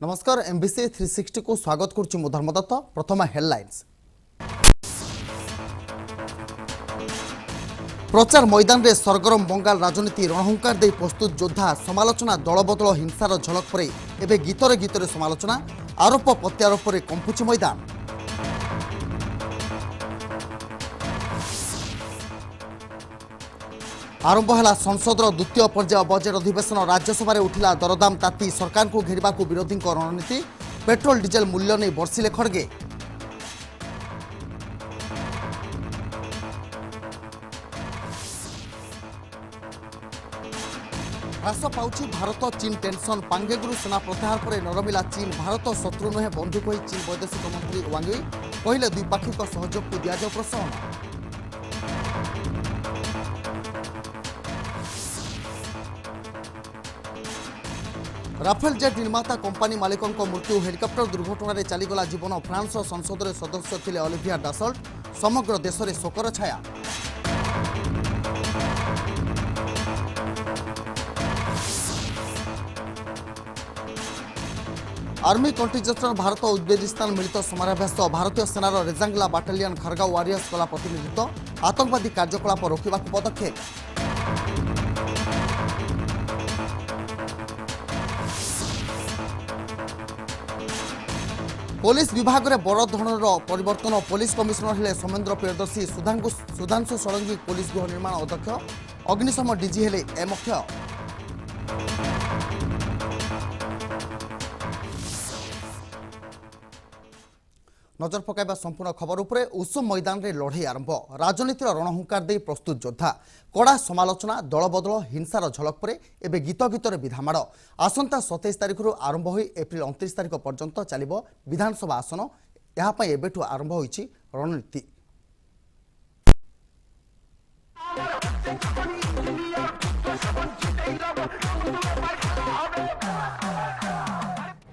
नमस्कार एमबीसी 360 को स्वागत करुच्ची मु धर्मदत्त। प्रथम हेडलाइंस। प्रचार मैदान रे सरगरम बंगाल राजनीति रणहुंकार दे प्रस्तुत योद्धा समालोचना दलबदल हिंसार झलक पर एवं गीतरे गीतरे समालोचना आरोप प्रत्यारोप कंपुची मैदान। आरंभ है संसद द्वितीय पर्याय बजेट अधिवेशन। राज्यसभा उठिला दरदाम ताती सरकार को घेरवा विरोधी रणनीति। पेट्रोल डीजेल मूल्य नहीं बर्षिले खड़गे। ह्रास पाउछि भारत चीन टेंशन। पांगेगुरु सेना प्रत्याहार पर नरमिला चीन। भारत शत्रु नुहे बंधु कही चीन वैदेशिक मंत्री वांग यी कहले द्विपाक्षिक सहयोग को दियाजाऊ प्रोत्साहन। राफेल जेट निर्माता कंपानी मालिकों मृत्यु। हेलिकप्टर दुर्घटन चलीगला जीवन। फ्रांस संसद सदस्य थिले ओलिविया डासल्ट। समग्र देश में शोकर छाया। आर्मी कंटिजेंट भारत उज्बेकिस्तान मिलित समराभ्यास। भारतीय सेनार रेजांगला बाटालियन खरगा वारियर्स कला प्रतिनिधित्व। आतंकवादी कार्यकलाप रोकने पदक्षेप। पुलिस विभाग में बड़ धरणर परिवर्तन। पुलिस कमिशनर हेले सोमेन्द्र प्रियदर्शी। सुधांशु षडंगी पुलिस गृह निर्माण अध्यक्ष। अग्निशम डीजी हेले ए मुख्य। नजर पकाइबा संपूर्ण खबर उपरे। उसुम मैदान रे लड़ाई आरंभ। राजनीतिर रणहुंकार दे प्रस्तुत योद्धा। कड़ा समालोचना दलबदल हिंसार झलक पर एवं गीत गीतर विधामाड़। आसंता 27 तारिख आरंभ हो एप्रिल 29 तारिख पर्यंत चलिबो विधानसभा आसन। यापाई एबेठु आरंभ होईछि रणनीति।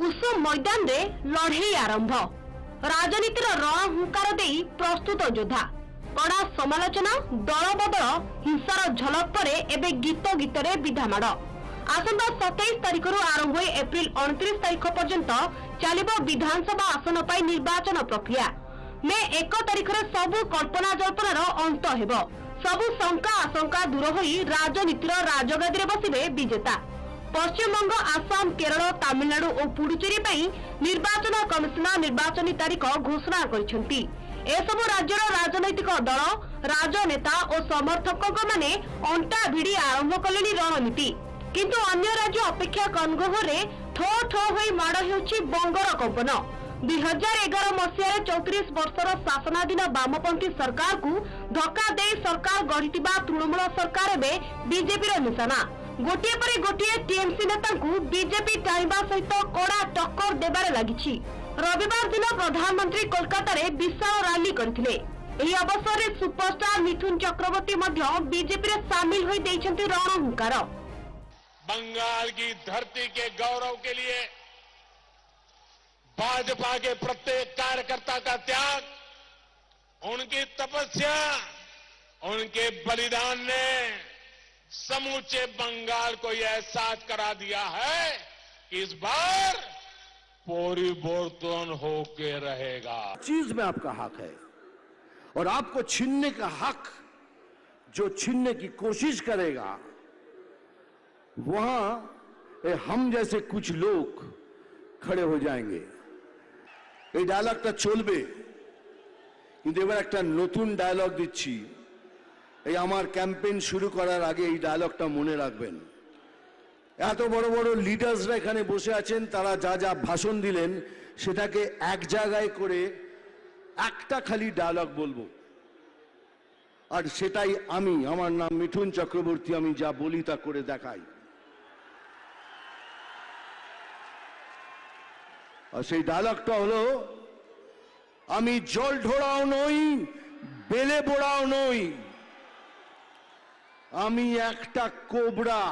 उसुम मैदान रे लड़ाई आरंभ। राजनीतिर रणहुंकार दे प्रस्तुत योद्धा। कड़ा समालोचना दलबदल हिंसार झलक पर एवं गीत गीतरे विधामाड़। आसंता 27 तारिख आरंभ हो एप्रिल 29 तारिख पर्यंत चलिबो विधानसभा आसन पाई निर्वाचन प्रक्रिया। मे 1 तारिख सबु कल्पना जल्पनार अंत हेबो। सबु शंका आशंका दूर होई राजनीतिर राजगादी रे बसिबे विजेता। पश्चिमबंग, आसाम, केरल, तमिलनाडु और पुडुचेरी पर निर्वाचन कमिशनर निर्वाचन तारीख घोषणा करिसेंती। एसबु राज्यर राजनैतिक दल, राजनेता और समर्थक माने अंटा भिड़ी आरंभ कले रणनीति। किंतु अन्य राज्य अपेक्षा कनगोहरे ठो ठो होई माड़ हेउछि बंगर कंपन। 2011 मसीह 34 वर्षर शासनाधीन वामपंथी सरकार को धक्का दे सरकार गढ़िथिबा तृणमूल सरकार एबे बीजेपी निशाना। गोटे पर गोटे टीएमसी नेता को बीजेपी टाइबा सहित कड़ा टक्कर देबार लागिछि। रविवार दिन प्रधानमंत्री कोलकाता रे विशाल रैली करथिले। एही अवसर रे सुपरस्टार मिथुन चक्रवर्ती मध्य बीजेपी रे शामिल होई दैछन्ती रणहुंकार। बंगाल की धरती के गौरव के लिए भाजपा के प्रत्येक कार्यकर्ता का त्याग, उनकी तपस्या, उनके बलिदान ने समूचे बंगाल को यह एहसास करा दिया है कि इस बार परिवर्तन होके रहेगा। चीज में आपका हक है और आपको छीनने का हक जो छीनने की कोशिश करेगा वहां हम जैसे कुछ लोग खड़े हो जाएंगे। এই ডায়লগটা চলবে, কিন্তু এবার একটা নতুন ডায়লগ দিচ্ছি। এই আমার ক্যাম্পেইন শুরু করার আগে এই ডায়লগটা মনে রাখবেন। এত বড় বড় লিডার্সরা এখানে বসে আছেন, তারা যা যা ভাষণ দিলেন সেটাকে এক জায়গায় করে একটা খালি ডায়লগ বলবো, আর সেটাই আমি। আমার নাম মিঠুন চক্রবর্তী, আমি যা বলি তা করে দেখাই। আর সেই ডায়লগটা হলো, আমি জল ঢোড়াও নই, বেলে বোড়াও নই, আমি একটা কোবরা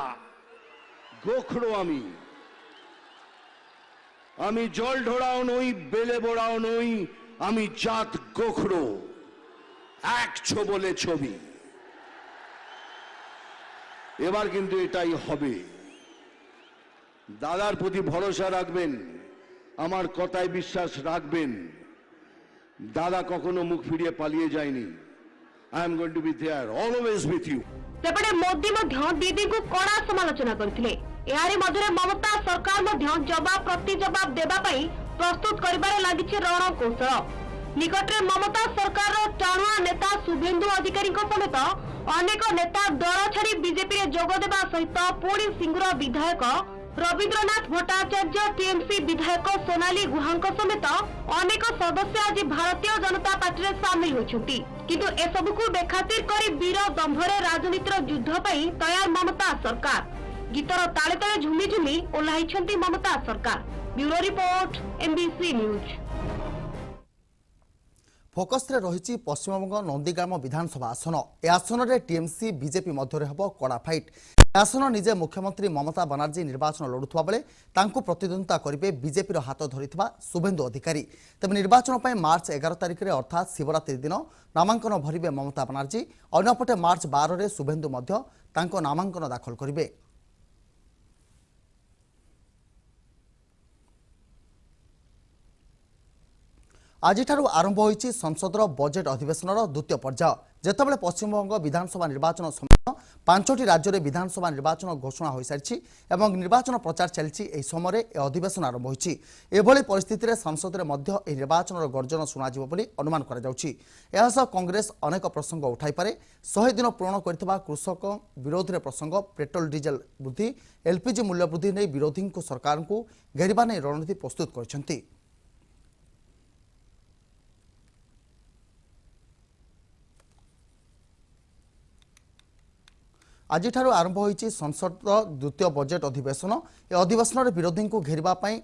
গোখরো। আমি জল ঢোড়াও নই, বেলে বোড়াও নই, আমি জাত গোখরো, এক ছোবলে ছবি। এবার কিন্তু এটাই হবে। দাদার প্রতি ভরসা রাখবেন, আমার কথায় বিশ্বাস রাখবেন, দাদা কখনো মুখ ফিরিয়ে পালিয়ে যায়নি। I am going to be there always with you. সেপটে মোদি দিদি को कड़ा समालोचना करथिले। एहारी मधुरे ममता सरकार जवाब प्रति जवाब देबा पई प्रस्तुत करिबारे लागिছে रणकौशल। निकटरे ममता सरकार टाणुआ नेता शुभेन्दु अधिकारी समेत अनेक नेता दल छाड़ी बीजेपी रे जोग देबा सहित पुणी सिंगुर विधायक रविन्द्रनाथ भट्टाचार्य, टीएमसी विधायक सोनाली गुहांक समेत अनेक सदस्य आज भारतीय जनता पार्टी रे शामिल होइछन्ति। किंतु ए सबकु बेखातिर करी वीर दंभरे राजनीतिर युद्ध पई तैयार ममता सरकार। गीतर ताले ताले झुमी झुमी ओल्हाइछन्ति ममता सरकार। Bureau report, MBC news. Focus रे रही पश्चिमबंग नंदीग्राम विधानसभा आसन। ए आसन में टीएमसी बीजेपी मध्य हम कड़ा फाइट। आसन निजे मुख्यमंत्री ममता बनर्जी निर्वाचन लड़ुवा बेले प्रतिद्वंदिता करेंगे बीजेपी हाथ धरी शुभेन्दु अधिकारी। तेज निर्वाचन पर मार्च 11 तारिख में अर्थात शिवरात्रि दिन नामांकन भरिबे ममता बनर्जी। अन्यपटे मार्च 12 में शुभेन्दु नामांकन दाखल करेंगे। आज आरंभ होईछि संसदर बजेट अधिवेशनर द्वितीय पर्याय। जेतेबेले पश्चिमबंग विधानसभा निर्वाचन समेत 5टी राज्य में विधानसभा निर्वाचन घोषणा हो सारी और निर्वाचन प्रचार चलती एही समय अधिवेशन आरंभ होईछि। एभली परिस्थिति में संसद में निर्वाचन गर्जन शुणाजिबो बोली अनुमान करा जाउछि। एहा सह कांग्रेस अनेक प्रसंग उठाई पारे। 100 दिन पूर्ण करथिबा कृषक विरोधी प्रसंग, पेट्रोल डीजेल वृद्धि, एलपीजी मूल्य वृद्धि नहीं विरोधी को सरकार को घेरिबा नहीं रणनीति प्रस्तुत करछन्ति। आज आरंभ होईछि संसद द्वितीय बजेट अधिवेशन। ए अधिवेशन में विरोधी को घेरिबा पई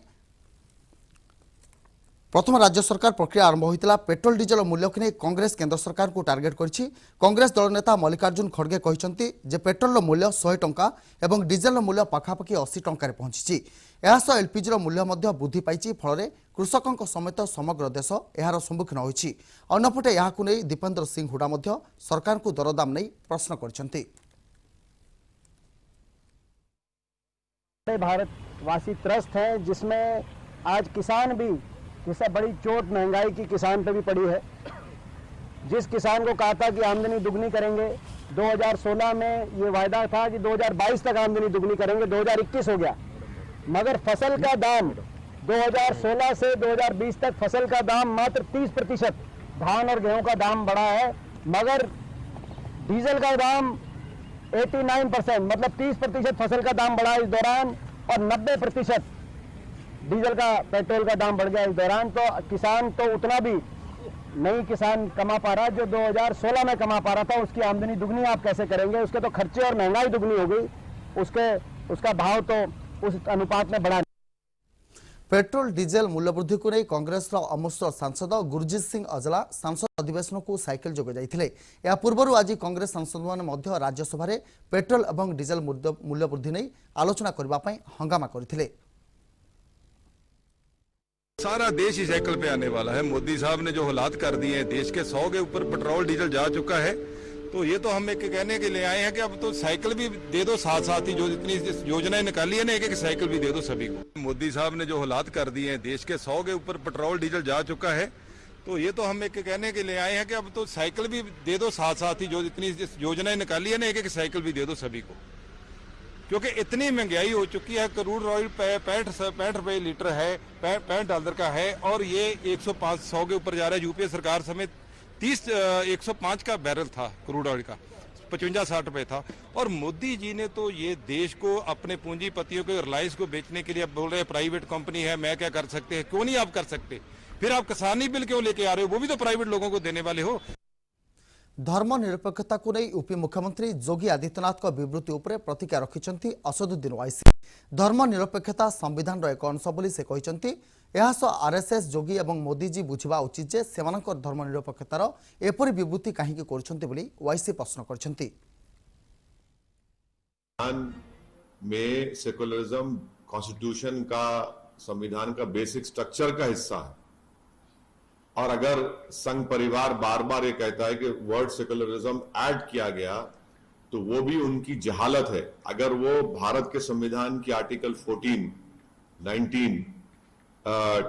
प्रथम राज्य सरकार प्रक्रिया आरंभ होता। पेट्रोल डीजेल मूल्य को नहीं कांग्रेस केंद्र सरकार को टार्गेट करिछि। कांग्रेस दल नेता मल्लिकार्जुन खड़गे कहते जे पेट्रोल मूल्य 100 टंका और डीजेल मूल्य पाखापाखि 80 टंकार पहुंची। एहासह एलपीजी मूल्य वृद्धि पाई फल कृषकों समेत समग्र देश यार सम्मुखीन होइछि। अन्यपटे यहाकु नहीं दीपेन्द्र सिंह हुडा सरकार को दरदाम नहीं प्रश्न करछन्ति। भारतवासी त्रस्त है, जिसमें आज किसान भी इससे बड़ी चोट महंगाई की किसान पे भी पड़ी है। जिस किसान को कहा था कि आमदनी दुगनी करेंगे, 2016 में ये वायदा था कि 2022 तक आमदनी दुगनी करेंगे, 2021 हो गया। मगर फसल का दाम 2016 से 2020 तक फसल का दाम मात्र 30%, धान और गेहूं का दाम बढ़ा है, मगर डीजल का दाम 89%, मतलब 30% फसल का दाम बढ़ा इस दौरान और 90% डीजल का पेट्रोल का दाम बढ़ गया इस दौरान। तो किसान तो उतना भी नहीं किसान कमा पा रहा जो 2016 में कमा पा रहा था। उसकी आमदनी दुगनी आप कैसे करेंगे? उसके तो खर्चे और महंगाई दुगनी हो गई, उसका भाव तो उस अनुपात में बढ़ा। पेट्रोल डीजेल मूल्य वृद्धि को नहीं कांग्रेस अमृतसर सांसद गुरजीत सिंह अजला सांसद अधिवेशन को साइकेल जोग जाइथिले। या पूर्व आज कांग्रेस सांसद माने राज्यसभा रे पेट्रोल और डीजेल मूल्य वृद्धि नहीं आलोचना करबा पई हंगामा करथिले। सारा देश ही साइकिल पे आने वाला है। मोदी साहब ने जो हालात कर दिए हैं, देश के 100 के ऊपर पेट्रोल डीजल जा चुका है। तो ये तो हम एक कहने के लिए आए हैं कि अब तो साइकिल भी दे दो साथ साथ ही, जो जितनी योजनाएं निकाली है ना, एक साइकिल भी दे दो सभी को। मोदी साहब ने जो हालात कर दिए हैं, देश के 100 के ऊपर पेट्रोल डीजल जा चुका है। तो ये तो हम एक कहने के लिए आए हैं कि अब तो साइकिल भी दे दो साथ साथ ही, जो जितनी योजनाएं निकाली है ना, एक साइकिल भी दे दो सभी को। क्योंकि इतनी महंगाई हो चुकी है। क्रूड ऑयल 65 रुपए लीटर है, $65 का है, और ये 105-100 के ऊपर जा रहा है। यूपीए सरकार समेत 105 का बैरल था क्रूड ऑयल का, 55-60 रुपए था। और मोदी जी ने तो ये देश को अपने पूंजीपतियों को, रिलायंस को बेचने के लिए अब बोल रहे हैं प्राइवेट कंपनी है, मैं क्या कर सकते हैं। क्यों नहीं आप कर सकते? फिर आप किसानी बिल क्यों लेके आ रहे हो? वो भी तो प्राइवेट लोगों को देने वाले हो। धर्मनिरपेक्षता को नहीं यूपी मुख्यमंत्री योगी आदित्यनाथ को विवृत्ति उपर प्रतिक्रिया रखिंट असदुद्दीन ओवैसी। धर्मनिरपेक्षता संविधान एक अंश बोली से कहते। आरएसएस योगी और मोदी जी बुझा उचित जे सेमानकर धर्मनिरपेक्षतार एपरी विवृत्ति कहीं बोली ओवैसी प्रश्न करछन्ति। में सेकुलरिज्म कॉन्स्टिट्यूशन का, संविधान का बेसिक स्ट्रक्चर का हिस्सा है। और अगर संघ परिवार बार बार ये कहता है कि वर्ड सेकुलरिज्म ऐड किया गया, तो वो भी उनकी जहालत है। अगर वो भारत के संविधान की आर्टिकल 14, 19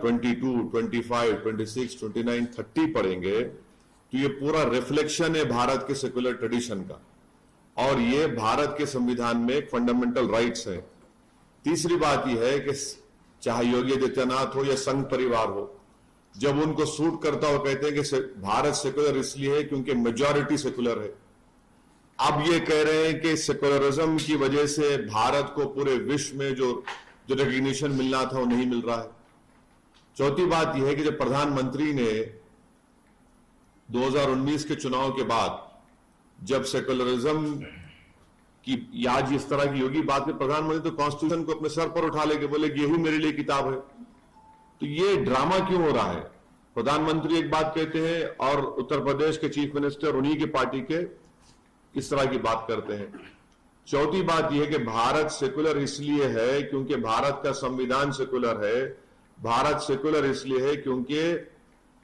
22, 25, 26, 29, 30 पढ़ेंगे तो ये पूरा रिफ्लेक्शन है भारत के सेक्युलर ट्रेडिशन का, और ये भारत के संविधान में एक फंडामेंटल राइट्स है। तीसरी बात यह है कि चाहे योगी आदित्यनाथ हो या संघ परिवार हो, जब उनको सूट करता हो कहते हैं कि भारत सेक्युलर इसलिए है क्योंकि मेजॉरिटी सेक्युलर है। अब ये कह रहे हैं कि सेक्युलरिज्म की वजह से भारत को पूरे विश्व में जो रिकग्निशन मिलना था वो नहीं मिल रहा है। चौथी बात यह है कि जब प्रधानमंत्री ने 2019 के चुनाव के बाद जब सेक्युलरिज्म की आज इस तरह की होगी बात में, प्रधानमंत्री तो कॉन्स्टिट्यूशन को अपने सर पर उठा लेके बोले यही मेरे लिए किताब है। तो ये ड्रामा क्यों हो रहा है? प्रधानमंत्री एक बात कहते हैं और उत्तर प्रदेश के चीफ मिनिस्टर उन्हीं के पार्टी के इस तरह की बात करते हैं। चौथी बात यह है कि भारत सेकुलर इसलिए है क्योंकि भारत का संविधान सेकुलर है। भारत सेकुलर इसलिए है क्योंकि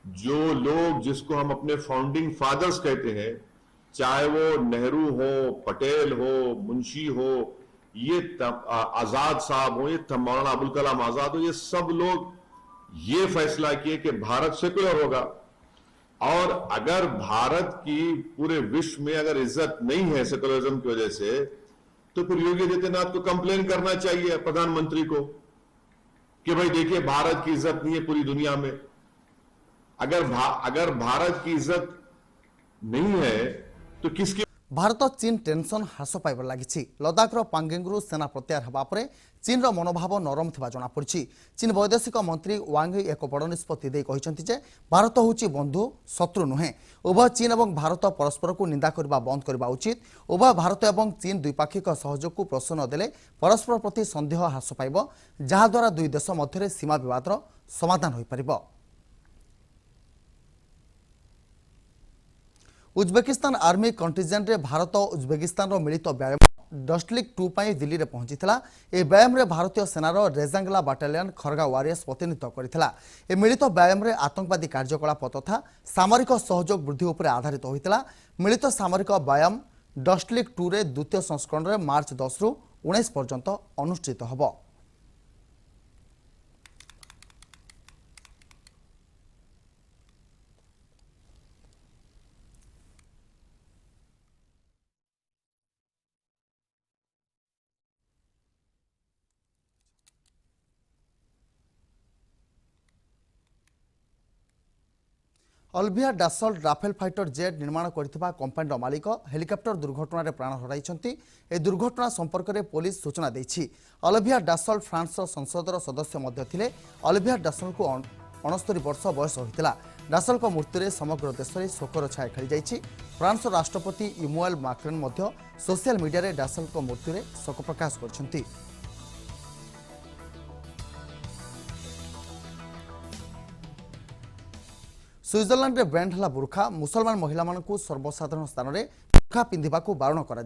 जो लोग जिसको हम अपने फाउंडिंग फादर्स कहते हैं, चाहे वो नेहरू हो, पटेल हो, मुंशी हो, ये आजाद साहब हो, ये मौलाना अबुल कलाम आजाद हो, ये सब लोग ये फैसला किए कि भारत सेकुलर होगा। और अगर भारत की पूरे विश्व में अगर इज्जत नहीं है सेकुलरिज्म की वजह से, तो फिर योगी आदित्यनाथ को कंप्लेन करना चाहिए प्रधानमंत्री को कि भाई देखिए भारत की इज्जत नहीं है पूरी दुनिया में। अगर भारत की इज्जत नहीं है तो किसकी? भारत चीन टेंशन ह्रास पाइब लगी। लद्दाखर पांगिंगरू सेना प्रत्याहार होगा पर चीन मनोभाव नरम थिबा जଣା पड़छि। चीन वैदेशिक मंत्री वांग एक बड़ निष्पत्ति दे कहिसंति जे भारत होछि बंधु शत्रु नुहे। उभय चीन और भारत परस्पर को निंदा करबा बंद करबा उचित। उभय भारत और चीन द्विपाक्षिक सहयोग को प्रोत्साहन देले परस्पर प्रति संदेह ह्रास पाइब, जहा द्वारा दुई देश मध्य सीमा विवादर समाधान होई परिबो। उज्बेकिस्तान आर्मी कंटिजेंट रे भारत और उज्बेकिस्तान मिलित व्यायाम डस्टलिक 2 पर दिल्ली में पहुंची। ए व्यायाम रे भारतीय सेनार रेजांगला बाटालियन खरगा वारियर्स प्रतिनिधित्व करथिला। ए मिलित व्यायाम रे आतंकवादी कार्यकलाप तथा सामरिक सहयोग वृद्धि उपर आधारित होइतिला। मिलित सामरिक व्यायाम डस्टलिक 2 रे द्वितीय संस्करण रे मार्च 10 रु 19 पर्यंत अनुष्ठित होबो। अल्भिया डासल्ट राफेल फाइटर जेट निर्माण करथिबा कंपनीर मालिक हेलिकॉप्टर दुर्घटना रे प्राण हराइछंती। ए दुर्घटना संपर्क में पुलिस सूचना देछि। अल्भिया डासल्ट फ्रांस संसदर सदस्य मध्य थिले। अल्भिया डासल्ट को 69 वर्ष बयस होइतिला। डासल्ट को मृत्यु रे समग्र देश में शोकर छाया खेली जाइछि। फ्रांस राष्ट्रपति इमुएल मैक्रोन मध्य सोशल मीडिया रे डासल्ट को मृत्यु रे शोक प्रकाश करछंती। स्विट्जरलैंड में बैन है बुर्खा। मुसलमान महिला मानू सर्वसाधारण स्थान में बुर्खा पिंधा बारण कर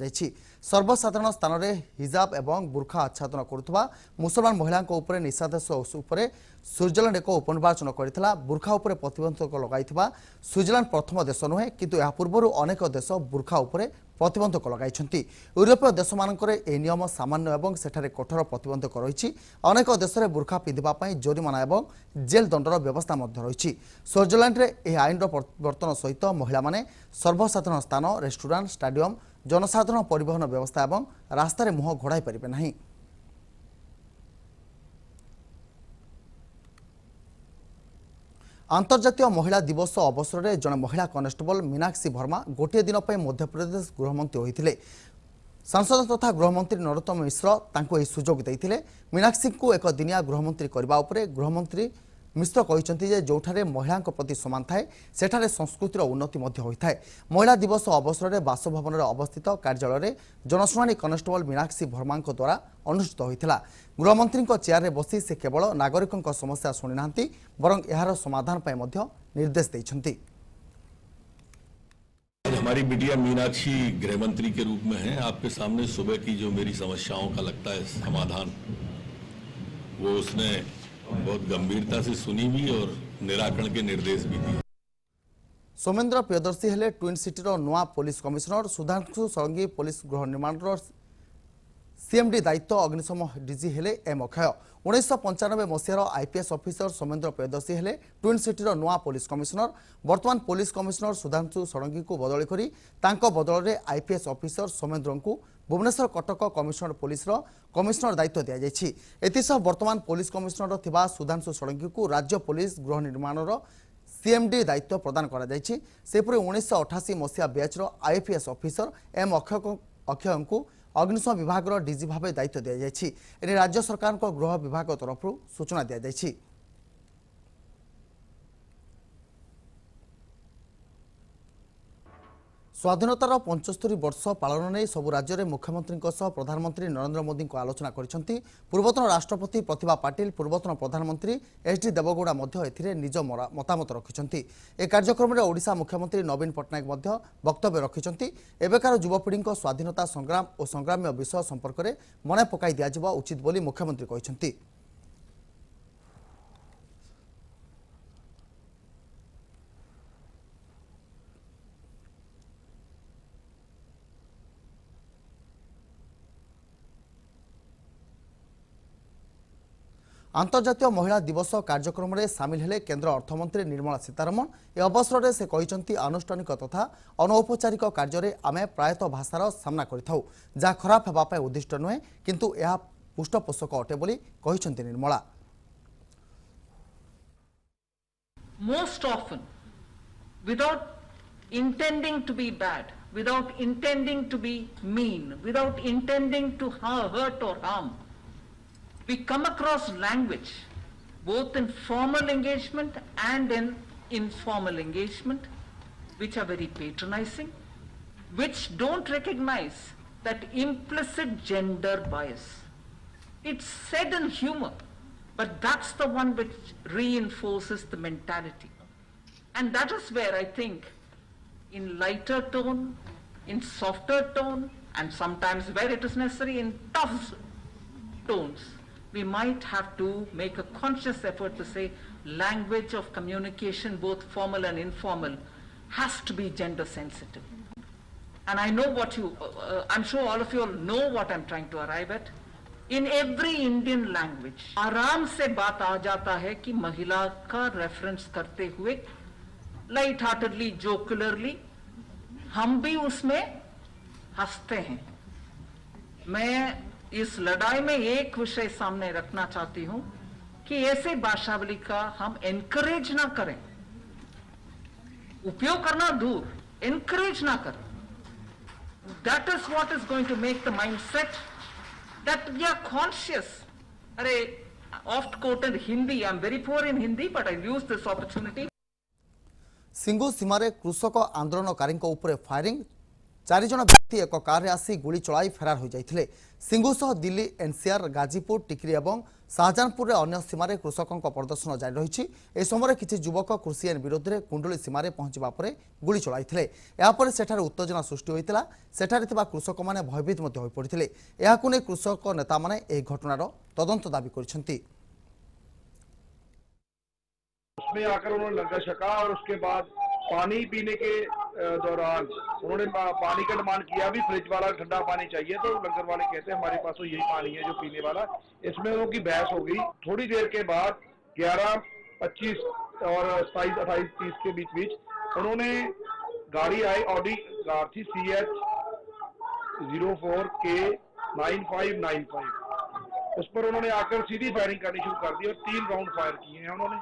सर्वसाधारण स्थान में हिजाब एवं बुर्खा आच्छादन करुवा मुसलमान महिला निषेधादेश उपर स्विट्जरलैंड एक उपनिर्वाचन करथिला। बुर्खा उपर प्रतिबंधक लगाइथिबा स्विट्जरलैंड प्रथम देश नुहे, किंतु यह पूर्व अनेक देश बुर्खा उपर प्रतिबंधक लगाइछंती। यूरोपीय देश मानकरे ए नियम सामान्य एवं सेठारे कठोर प्रतिबंधक रही। अनेक देश में बुर्खा पिंधा जोरिमाना एवं जेल दंडर व्यवस्था रही। स्विट्जरलैंड में यह आईन परिवर्तन सहित महिला माने सर्वसाधारण स्थान, रेस्टोरेंट, स्टाडियम, जनसाधारण परिवहन व्यवस्था एवं रास्तार मुह घोड़ाई पारे नहीं। अंतर्जातीय महिला दिवस अवसर में जड़े महिला कनेस्टेबल मीनाक्षी वर्मा गोटे दिन पर मध्यप्रदेश गृहमंत्री होते। सांसद तथा गृहमंत्री नरोत्तम मिश्र तांको यह सुजोग देते। मीनाक्षी को एक दिनिया गृहमंत्री करने उपरे गृहमंत्री मिश्र कहते जे जोठारे महिला प्रति समान थाए सेठारे संस्कृतिर उन्नति होता है। महिला दिवस अवसर में बासभवन में अवस्थित कार्यालय में जनशुणाणी कनेस्टेबल मीनाक्षी वर्मा द्वारा अनुष्ठित होता। गृहमंत्री चेयर में बसी से केवल नागरिकों समस्या शुणी ना बरं यार समाधान पर निर्देश देते। हमारी बिटिया मीनाक्षी गृहमंत्री के रूप में है। आपके सामने सुबह की जो मेरी समस्याओं का लगता है समाधान, वो उसने बहुत गंभीरता से सुनी भी और निराकरण के निर्देश भी दिए। सोमेन्द्र प्रियदर्शी हेले ट्विन सिटीर नुआ police commissioner. Sudhanshu Sarangi police गृह निर्माण सीएमडी दायित्व अग्निशम डीजी हेले एम अक्षय 1995 मसीहार आईपीएस ऑफिसर सोमेन्द्र प्रियदर्शी हेले ट्विन सिटीर नुआ पुलिस कमिशनर वर्तमान पुलिस कमिशनर सुधांशु षडंगी को बदली करी तांको बदल में आईपीएस ऑफिसर सोमेन्द्र को Bhubaneswar Cuttack commissioner police commissioner दायित्व दि जाएगी। एसह वर्तमान पुलिस कमिशनर थिबा सुधांशु षडंगी को राज्य पुलिस गृह निर्माण सीएमडी दायित्व प्रदान करा जायछि। सेपरि 1988 मसीहा बैचर आईपीएस ऑफिसर एम अक्षय को अग्निशम विभाग डीजी भाव दायित्व दि जाएगी। एने राज्य सरकार को गृह विभाग तरफ सूचना दि जाएगी। स्वाधीनतार 75 वर्ष पालन नहीं सबु राज्य में मुख्यमंत्री प्रधानमंत्री नरेंद्र मोदी को आलोचना करिसेंती। पूर्वतन राष्ट्रपति प्रतिभा पाटिल पूर्वतन प्रधानमंत्री एचडी देवगौड़ा निज मतामत रखिंट। ए कार्यक्रम में ओडिशा मुख्यमंत्री नवीन पट्टनायक वक्तव्य रखिंट। एबेकार युवपीढ़ी स्वाधीनता संग्राम और संग्राम्य विषय संपर्क में मन पकाई दिया उचित बोली मुख्यमंत्री कहते। अंतर्जातीय महिला दिवस कार्यक्रम में सामिल हेले केंद्र अर्थमंत्री निर्मला सीतारमण। ए अवसर में से कहते आनुष्ठानिक तथा अनौपचारिक कार्य आमे प्रायतः भाषार सामना करिथाउ जहाँ खराब होगापे उद्दिष्ट नुहे किंतु यह पृष्ठपोषक अटे बोली कहते Nirmala. Most often, without intending to be bad, without intending to be mean, without intending to hurt or harm, we come across language, both in formal engagement and in informal engagement, which are very patronizing, which don't recognize that implicit gender bias. It's said in humor, but that's the one which reinforces the mentality. And that is where I think in lighter tone, in softer tone, and sometimes where it is necessary in tough tones, we might have to make a conscious effort to say language of communication, both formal and informal, has to be gender sensitive. And I know what I'm sure all of you all know what I'm trying to arrive at. In every Indian language, आराम से बात आ जाता है कि महिला का reference करते हुए लाइट हार्टेडली, जोकुलरली हम भी उसमें हंसते हैं। मैं इस लड़ाई में एक विषय सामने रखना चाहती हूं कि ऐसे भाषावली का हम एनकरेज ना करें, उपयोग करना दूर, एनकरेज ना करें। That is what is going to make the mindset that we are conscious. Oft quoted Hindi, I'm very poor in Hindi, but I'll use this opportunity. सिंगु सीमारे कृषक आंदोलनकारी उपरे फायरिंग 4 जन व्यक्ति एक कार आसी गुली चलाई फेरार हो जाते। सिंगु सह दिल्ली एनसीआर गाजीपुर टिकरी और शाहजहानपुर अन्य सीमार कृषकों प्रदर्शन जारी रही। ए समय किसी युवक कृषि आईन विरोध में कुंडली सीमार पहुंचा पर गुली चलाई। यापर सेठारे उत्तेजना सृष्टि होता। सेठारे थिबा कृषक माने भयभीत मध्य होई पड़िथिले। एहाकु नै कृषक नेता माने ए घटनार तदंत दाबी करछन्ति। उसमें आकर उन्होंने लंगर छका और उसके बाद पानी पीने के दौरान उन्होंने पानी का डिमांड किया भी फ्रिज वाला ठंडा पानी चाहिए, तो लंगर वाले कहते हैं हमारे पास तो यही पानी है जो पीने वाला। इसमें उनकी बहस हो गई। थोड़ी देर के बाद 11:25 और 27:28-30 के बीच उन्होंने गाड़ी आई, ऑडी कार थी CH 04K 9595, उस पर उन्होंने आकर सीधी फायरिंग करनी शुरू कर दी और 3 राउंड फायर किए हैं उन्होंने।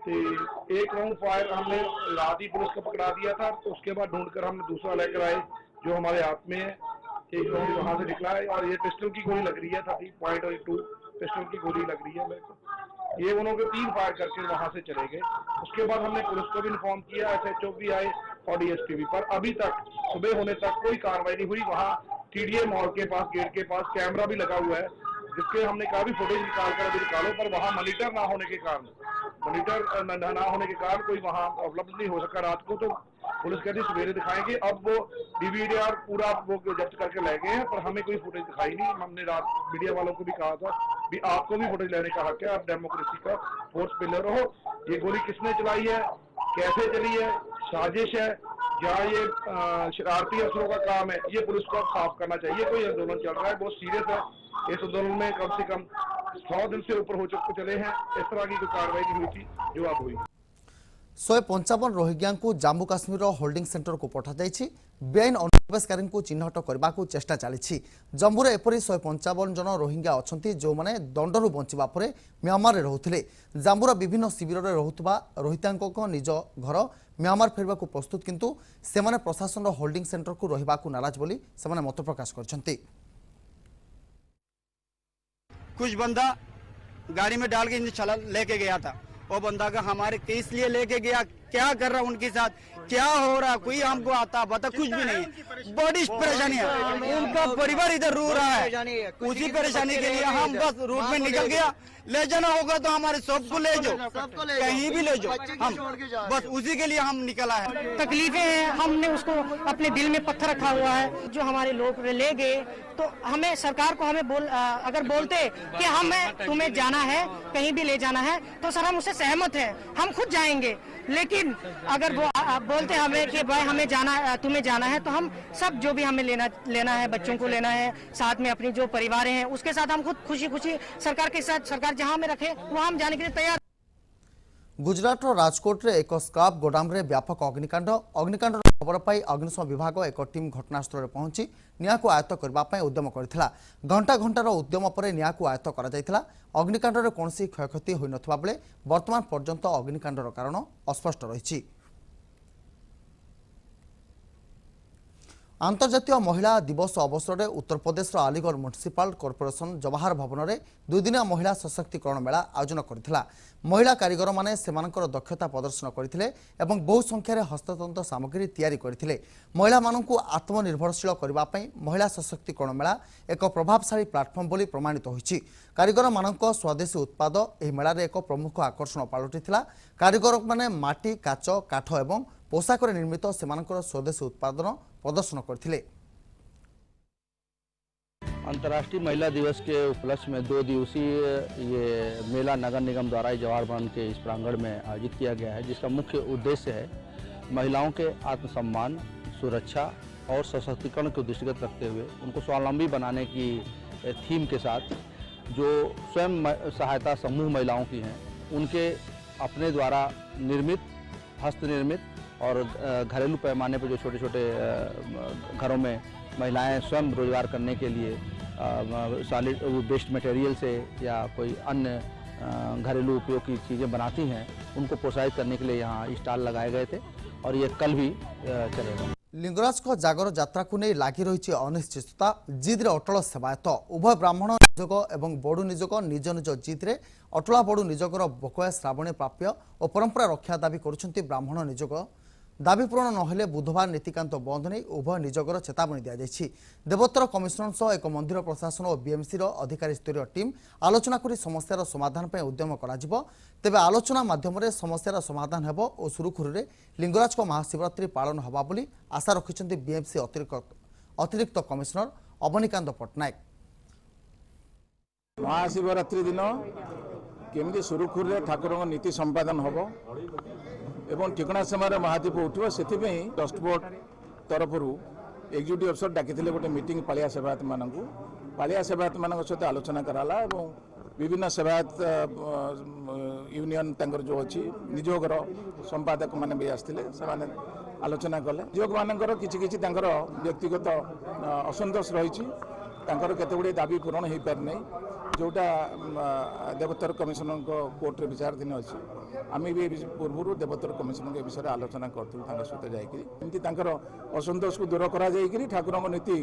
एक राउंड फायर हमने रात ही पुलिस को पकड़ा दिया था, तो उसके बाद ढूंढकर हमने दूसरा लेकर आए जो हमारे हाथ में है। एक राउंड वहां से निकला है और ये पिस्टल की गोली लग रही है, 30.2 पिस्टल की गोली लग रही है मेरे को। ये उन्होंने 3 फायर करके वहां से चले गए। उसके बाद हमने पुलिस को भी इन्फॉर्म किया, SHO भी आए और DSP भी, पर अभी तक सुबह होने तक कोई कार्रवाई नहीं हुई। वहाँ TDA मॉल के पास गेट के पास कैमरा भी लगा हुआ है, जिसके हमने कहा भी फुटेज निकाल कर अभी निकालो, पर वहाँ मॉनिटर ना होने के कारण कोई वहाँ उपलब्ध नहीं हो सका रात को। तो पुलिस कहती सवेरे दिखाएंगे। अब वो DVR पूरा वो जब्त करके ले गए हैं, पर हमें कोई फुटेज दिखाई नहीं। हमने रात मीडिया वालों को भी कहा था भी आपको भी फुटेज लेने का हक है, आप डेमोक्रेसी का फोर्स पिलर हो। ये गोली किसने चलाई है, कैसे चली है, साजिश है, जहाँ ये शरारती असलों का काम है, ये पुलिस को साफ करना चाहिए। कोई आंदोलन चल रहा है, बहुत सीरियस है। इस आंदोलन में कम से कम 100 दिन से ऊपर हो चले हैं। इस तरह की कोई कार्रवाई नहीं हुई थी जो अब हुई। 155 रोहिंग्या को जम्मू काश्मीर होल्डिंग सेंटर को पठाई बेआईन अनुप्रवेशकारी को चिन्हट करने को चेष्टा चली। जम्मू एपरी 155 जन रोहिंग्या अच्छा जो मैंने दंडर बंचा पर म्यांमार रोते। जम्मूर विभिन्न शिविर में रोकुवा रोहितांक निज घर म्यांमार फेरवा प्रस्तुत, किंतु सेमाने प्रशासन होल्डिंग सेंटर को रहिबा को नाराज बोली सेमाने मत प्रकाश करछंती। कुछ बंदा गाड़ी में डाल के चला लेके गया था, वो बंदा का हमारे किस लिए लेके गया, क्या कर रहा उनके साथ, क्या हो रहा, कोई हमको आता पता कुछ भी नहीं। बड़ी परेशानी है, उनका परिवार इधर रो रहा है। उसी परेशानी के लिए हम बस रूट में निकल गया। ले जाना होगा तो हमारे सबको ले जाओ, कहीं भी ले जाओ, हम बस उसी के लिए हम निकला है। तकलीफें हैं, हमने उसको अपने दिल में पत्थर रखा हुआ है। जो हमारे लोग ले गए तो हमें सरकार को अगर बोलते कि हमें तुम्हें जाना है, कहीं भी ले जाना है, तो सर हम उससे सहमत हैं, हम खुद जाएंगे। लेकिन अगर वो बोलते हमें कि भाई हमें जाना, तुम्हें जाना है, तो हम सब जो भी हमें लेना है, बच्चों को लेना है, साथ में अपनी जो परिवार हैं उसके साथ हम खुद खुशी सरकार के साथ, सरकार जहां हमें रखे वहां हम जाने के लिए तैयार। गुजरात राजकोट रे एक स्क्रैप गोदाम रे व्यापक अग्निकांड खबर पाई अग्निशम विभाग एक टीम घटनास्थल में पहुंची निया को आयत्त करने उद्यम करथिला। घंटा घंटार उद्यम पर निया को आयत्त करा जायथिला। अग्निकांड रे कोनसी क्षयक्षति होई नथबा बेले वर्तमान पर्यंत अग्निकांडर कारण अस्पष्ट रहिछि। अंतर्जातीय महिला दिवस अवसर में उत्तर प्रदेश अलीगढ़ म्युनिसिपल कॉर्पोरेशन जवाहर भवन में दुईदिनिया महिला सशक्तिकरण मेला आयोजन करथिला। महिला कारीगर माने सेमानकर दक्षता प्रदर्शन करथिले एवं बहु संख्यार हस्ततंत्र सामग्री तैयारी करथिले। महिला माननकु आत्मनिर्भरशील करबा पई महिला सशक्तिकरण मेला एक प्रभावशाली प्लाटफर्म बोली प्रमाणित होईछि। कारीगर माननक स्वदेशी उत्पाद एही मेला रे एक प्रमुख आकर्षण पालटिथिला। कारीगर माने माटी, काच, काठ एवं पोशाक निर्मित सेमानकर स्वदेशी उत्पादन प्रदर्शन करथिले। अंतर्राष्ट्रीय महिला दिवस के उपलक्ष्य में 2 दिवसीय ये मेला नगर निगम द्वारा जवाहर भवन के इस प्रांगण में आयोजित किया गया है, जिसका मुख्य उद्देश्य है महिलाओं के आत्मसम्मान, सुरक्षा और सशक्तिकरण को दृष्टिगत रखते हुए उनको स्वावलंबी बनाने की थीम के साथ जो स्वयं सहायता समूह महिलाओं की हैं उनके अपने द्वारा निर्मित, हस्तनिर्मित और घरेलू पैमाने पर जो छोटे छोटे घरों में महिलाएं स्वयं रोजगार करने के लिए सॉलिड वेस्ट मटेरियल से या कोई अन्य घरेलू उपयोग की चीज़ें बनाती हैं, उनको प्रोत्साहित करने के लिए यहाँ स्टॉल लगाए गए थे और ये कल भी चलेगा। लिंगराज को जागर यात्रा को नहीं लगी रही अनिश्चितता। जिद्रे अटल सेवायत उभय ब्राह्मण निजोग और बड़ू निजोग निज निज जिद्रे अटला बड़ू निजोगर बकया श्रावणी प्राप्य और परंपरा रक्षा दाबी करुछंती ब्राह्मण निजोग। दाबी पूरण नहेले बुधवार नीतिकांत बंद नहीं उभय निजोगर चेतावनी दी। देवोत्तर कमिशनर सह एक मंदिर प्रशासन और बीएमसी अधिकारी स्तरीय टीम आलोचना कर समस्यार समाधान पर उद्यम करा तेबे आलोचना माध्यम समस्यार समाधान हेबो और सुरुखुरुरे लिंगराज को महाशिवरात्रि पालन होगा बोली आशा रखिछन्ति बीएमसी अतिरिक्त कमिशनर अवनीकांत पट्टनायक। महाशिवरात्रि दिन केमती सुरुखुरुरे ठाकुर नीति संपादन होबो एवं ठिकना समय महादीप उठो से ट्रस्ट बोर्ड तरफ एक्जिक्यूटिव अफिसर डाकी गोटे मीटिंग पालिया सेवायत मान सहित आलोचना कराला और विभिन्न सेवायत यूनियन जो अच्छी निजोगर संपादक मैंने भी आसते से आलोचना कले। निजोग मानकर किसी व्यक्तिगत असंतोष रही केते गुड़े दाबी पूरण हो पारि नहीं जोटा देवोत्तर कमिशनर कोर्ट रे विचाराधीन अच्छी। आम भी पूर्व देवोत्तर कमिशनर विषय आलोचना करूँ सहित जाकि असंतोष को दूर करा ठाकुर नीति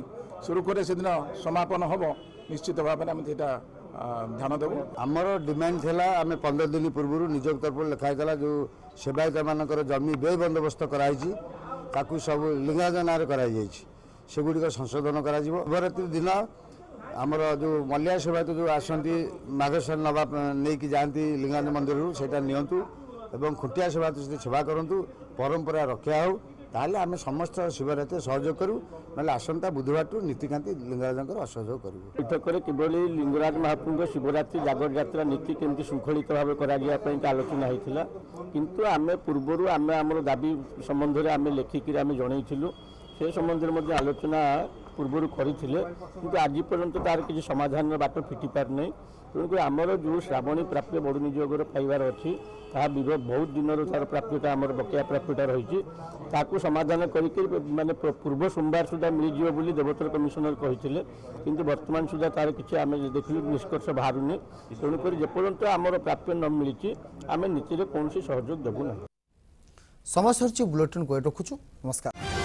सुरुखुरे से दिन समापन हम निश्चित भाव में ध्यान देव। आमर डिमांड थी आम 15 दिन पूर्व निजोग तरफ लिखाई जो सेवायत मानकर जमी व्यय बंदोबस्त कराई सब लिंगराज नाँ कराई सेगुड़िक संशोधन कर शिवरात्रि दिन आमर जो मल्लिया सेवायत जो आसती माघेश्वर नवा नहीं जाती लिंगाज मंदिर से नियंतु एवं खुटिया सेवायत सेवा करूँ परंपरा रक्षा हो ताहले आम समस्त शिवरात्रि सहयोग करूँ ना आसंता बुधवार नीतिकांति लिंगराज असहयोग करूँ। बैठक किभली लिंगराज महाप्रभु शिवरात्रि जागर यात्रा नीति केमती श्रृंखलित भाव आलोचना होता किंतु आम पूर्वर आम आम दाबी संबंध में आम लेखिकी आम जनईलु से संबंध में आलोचना पूर्वर करते कि आज पर्यंत तार किसी समाधान बाट फिटी पार नहीं। तेणुक आमर जो श्रावणी प्राप्य बड़ निजोगर पाइबार अच्छी बहुत दिन तार प्राप्यता आम बकेया प्राप्यता रही समाधान करके माने पूर्व सोमवार सुधा मिल बोली देवोत्तर कमिशनर कहते किंतु वर्तमान सुधा तार किसी आम देखिलु निष्कर्ष बाहरुनी। तेणुक जेपर्यंत आमर प्राप्य न मिली आम नीति कौन सहयोग देवु ना। समय सरची बुलेटिन को रखुछु। नमस्कार।